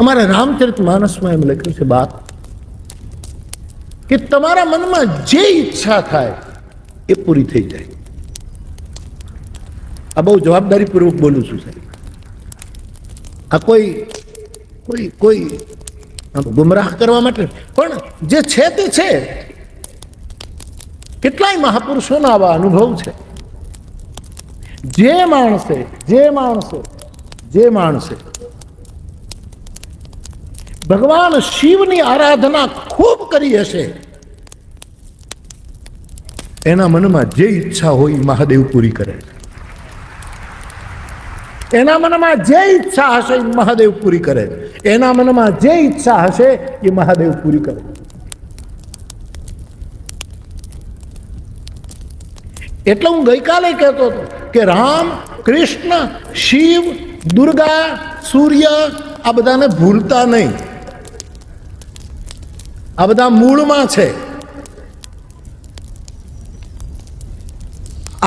અમારા રામચરિત માનસમાં એમ લખ્યું છે બાત કે તમારા મનમાં જે ઈચ્છા થાય એ પૂરી થઈ જાય. આ બહુ જવાબદારી પૂર્વક બોલું છું સાહેબ. આ કોઈ કોઈ કોઈ ગુમરાહ કરવા માટે પણ જે છે તે છે. કેટલાય મહાપુરુષોના આવા અનુભવ છે. જે માણસે ભગવાન શિવની આરાધના ખૂબ કરી હશે એના મનમાં જે ઈચ્છા હોય મહાદેવ પૂરી કરે. એના મનમાં જે ઈચ્છા હશે એ મહાદેવ પૂરી કરે. એના મનમાં જે ઈચ્છા હશે એ મહાદેવ પૂરી કરે. એટલે હું ગઈકાલે કહેતો હતો કે રામ, કૃષ્ણ, શિવ, દુર્ગા, સૂર્ય આ બધાને ભૂલતા નહીં. આ બધા મૂળમાં છે.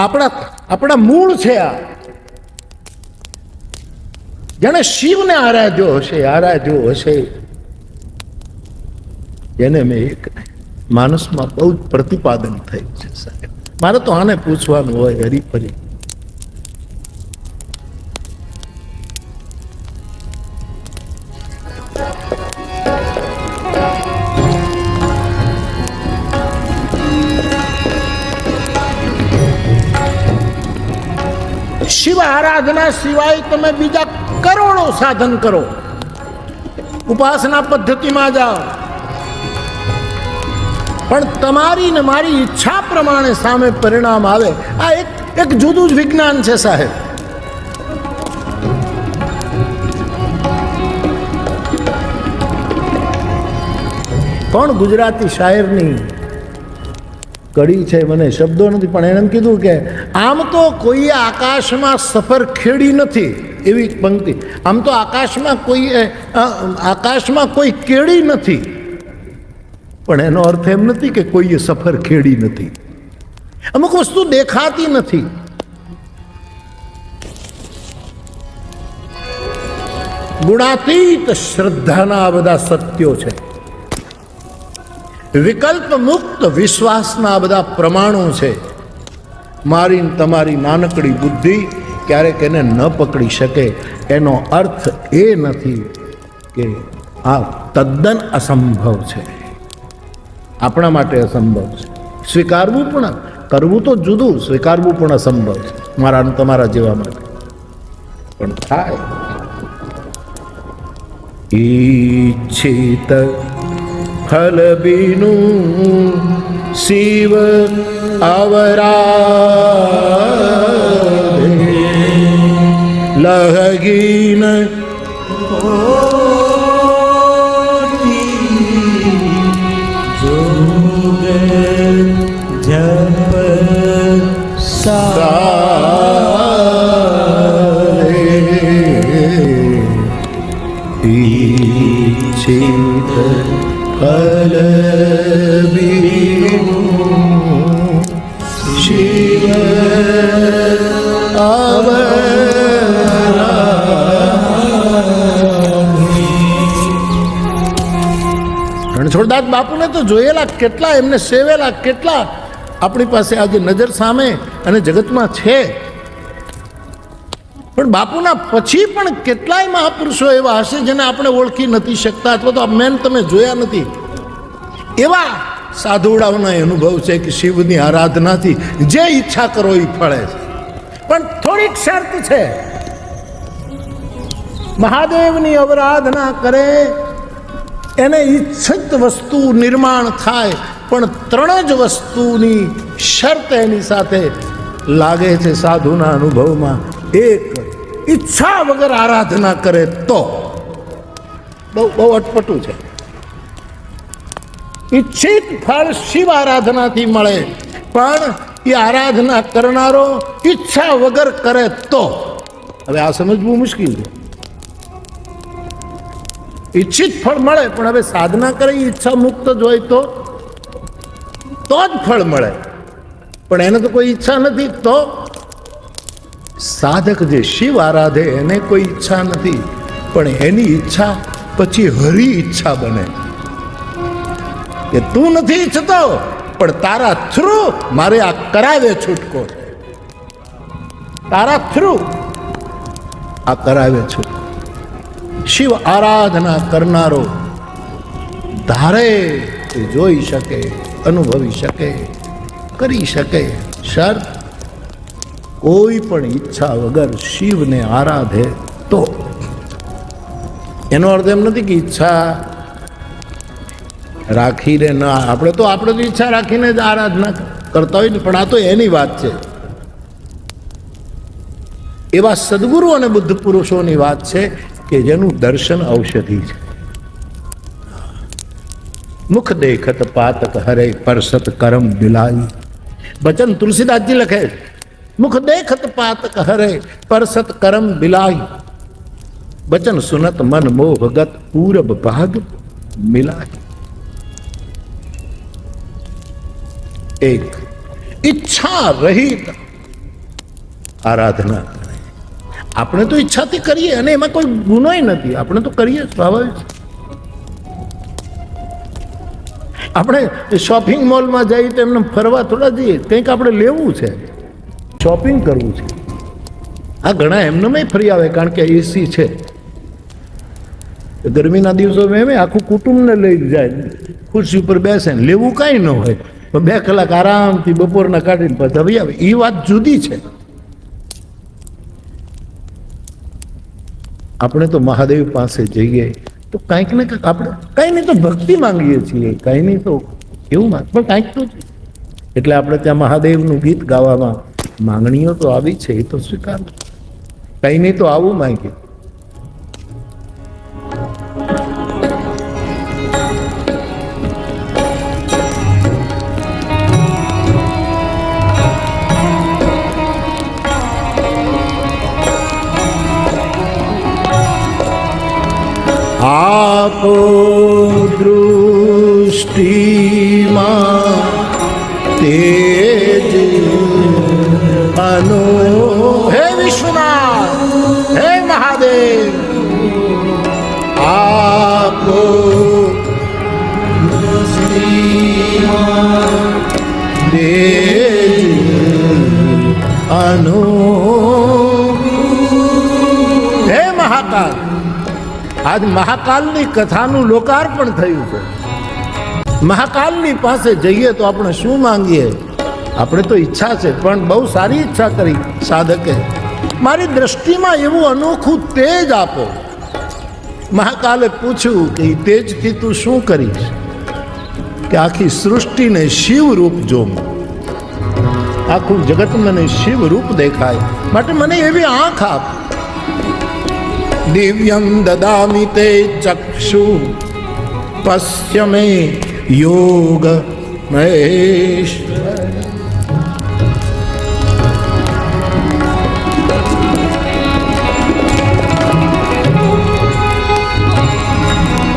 આપણા મૂળ છે. આ જેને શિવને આરાધ્યો હશે જેને મેં એક માનસમાં બહુ જ પ્રતિપાદન થયું છે સાહેબ. મારે તો આને પૂછવાનું હોય હરીફરી. શિવ આરાધના સિવાય તમે બીજા કરોડો સાધન કરો, ઉપાસના પદ્ધતિમાં જાઓ, પણ તમારી ને મારી ઈચ્છા પ્રમાણે સામે પરિણામ આવે. આ એક જુદું જ વિજ્ઞાન છે સાહેબ. કોણ ગુજરાતી શાયરની કડી છે, મને શબ્દો નથી, પણ એને એમ કીધું કે આમ તો કોઈ આકાશમાં સફર ખેડી નથી, એવી પંક્તિ. આમ તો આકાશમાં કોઈ કેડી નથી, પણ એનો અર્થ એમ નથી કે કોઈએ સફર ખેડી નથી. અમુક વસ્તુ દેખાતી નથી. ગુણાતીત શ્રદ્ધાના આ બધા સત્યો છે. વિકલ્પ મુક્ત વિશ્વાસના આ બધા પ્રમાણો છે. મારી તમારી નાનકડી બુદ્ધિ ક્યારેક એને ન પકડી શકે. એનો અર્થ એ નથી કે આ તદ્દન અસંભવ છે, આપણા માટે અસંભવ છે. સ્વીકારવું પણ, કરવું તો જુદું, સ્વીકારવું પણ અસંભવ છે મારા તમારા જેવા માટે. પણ થાય. ઈચ્છિત ફલ બીનું શિવ અવરાધે લહગીન જોગ જપ ઈચ્છિત ફલ બીનું શિવ રણછોડદાસ બાપુને તો જોયેલા કેટલા, એમને સેવેલા કેટલા આપણી પાસે આજે નજર સામે અને જગતમાં છે. પણ બાપુના પછી પણ કેટલાય મહાપુરુષો એવા હશે જેને આપણે ઓળખી નથી શકતા, અથવા તો મેન તમે જોયા નથી. એવા સાધુડાઓના અનુભવ છે કે શિવની આરાધનાથી જે ઈચ્છા કરો એ ફળે છે. પણ થોડીક શરત છે. મહાદેવની આરાધના કરે એને ઈચ્છિત વસ્તુ નિર્માણ થાય, પણ ત્રણ જ વસ્તુની શરત એની સાથે લાગે છે સાધુના અનુભવમાં. એક, ઈચ્છા વગર આરાધના કરે તો. બહુ અટપટું છે. ઈચ્છિત ફળ શિવ આરાધનાથી મળે, પણ એ આરાધના કરનારો ઈચ્છા વગર કરે તો. હવે આ સમજવું મુશ્કેલ છે. ઈચ્છિત ફળ મળે, પણ હવે સાધના કરે ઈચ્છા મુક્ત જ હોય તો જ ફળ મળે. પણ એને તો કોઈ ઈચ્છા નથી. તો સાધક જે શિવ આરાધે એને કોઈ ઈચ્છા નથી, પણ એની ઈચ્છા પછી હરી ઈચ્છા બને કે તું નથી ઈચ્છતો પણ તારા થ્રુ મારે આ કરાવે છૂટકો, તારા થ્રુ આ કરાવે છૂટકો. શિવ આરાધના કરનારો ધારે તે જોઈ શકે, અનુભવી શકે, કરી શકે. શરત કોઈ પણ ઈચ્છા વગર શિવને આરાધે તો. એનો અર્થ એમ નથી કે ઈચ્છા રાખીને ના, આપણે તો ઈચ્છા રાખીને જ આરાધના કરતા હોય ને, પણ આ તો એની વાત છે. એવા સદગુરુ અને બુદ્ધ પુરુષોની વાત છે કે જેનું દર્શન ઔષધિ છે. મુખ દેખત પાતક હરે પરસત કરમ બિલાઈ. વચન તુલસીદાસજી લખે, મુખ દેખત પાતક હરે પરસત કરમ બિલાઈ. વચન સુનત મન મોહગત પૂરબ ભાગ મિલાઈ. એક ઈચ્છા રહિત આરાધના કરે. આપણે તો ઈચ્છાથી કરીએ અને એમાં કોઈ ગુનોય નથી, આપણે તો કરીએ સ્વાભાવિક. આપણે શોપિંગ મોલમાં જઈએ તો એમને ફરવા થોડા જઈએ, કંઈક આપણે લેવું છે, શોપિંગ કરવું છે. આ ઘણા એમને ફરી આવે કારણ કે એસી છે. ગરમીના દિવસોમાં એમ આખું કુટુંબને લઈ જાય, ખુરશી ઉપર બેસે, લેવું કાંઈ ન હોય, 2 કલાક આરામથી બપોરના કાઢીને પછી આવે. એ વાત જુદી છે. આપણે તો મહાદેવ પાસે જઈએ તો કાંઈક ને કંઈક આપણે કાંઈ નહીં તો ભક્તિ માંગીએ છીએ, કાંઈ નહીં તો એવું માંગ, પણ કાંઈક તો. એટલે આપણે ત્યાં મહાદેવનું ગીત ગાવામાં માંગણીઓ તો આવી છે, એ તો સ્વીકાર. કાંઈ નહીં તો આવું માંગીએ. આપો દૃષ્ટિમાં તેજ અનો. હે વિશ્વનાથ, હે મહાદેવ, આપો દૃષ્ટિમાં તેજ અનો. હે મહાકાલ, આજ મહાકાલની કથાનું લોકાર્પણ થયું છે. મહાકાલની પાસે જઈએ તો આપણે શું માંગીએ? આપણે તો ઈચ્છા છે, પણ બહુ સારી ઈચ્છા કરી સાધકે, મારી દ્રષ્ટિમાં એવું અનોખું તેજ આપો. મહાકાલે પૂછ્યું કે તેજથી તું શું કરીશ? કે આખી સૃષ્ટિને શિવ રૂપ જોઉં, આખું જગત મને શિવ રૂપ દેખાય, માટે મને એવી આંખ આપ. દિવ્યમ દદામિ તે ચક્ષુ પશ્ય મે યોગ મહેશ્વર.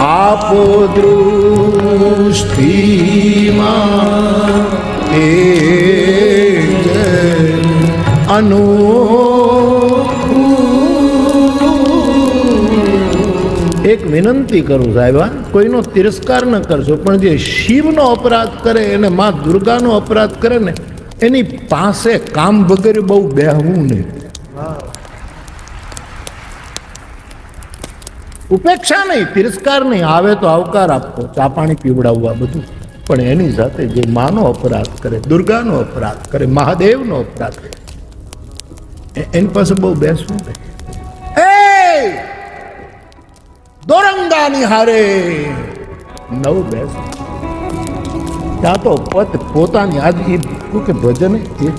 આપો દૃષ્ટિમાં તેજ અનો. એક વિનંતી કરું સાહેબ, કોઈનો તિરસ્કાર ન કરશો, પણ જે શિવનો અપરાધ કરે એને માં દુર્ગાનો અપરાધ કરે ને, એની પાસે કામ વગેરે બહુ બેહવું નહીં. ઉપેક્ષા નહીં, તિરસ્કાર નહીં, આવે તો આવકાર આપવો, ચા પાણી પીવડાવવા, બધું. પણ એની સાથે જે માનો અપરાધ કરે, દુર્ગાનો અપરાધ કરે, મહાદેવનો અપરાધ કરે, એની પાસે બહુ બેસવું નહીં. દોરંગાની હારે નવ બેસ. ત્યાં તો પોતાની આજ કે ભજન એ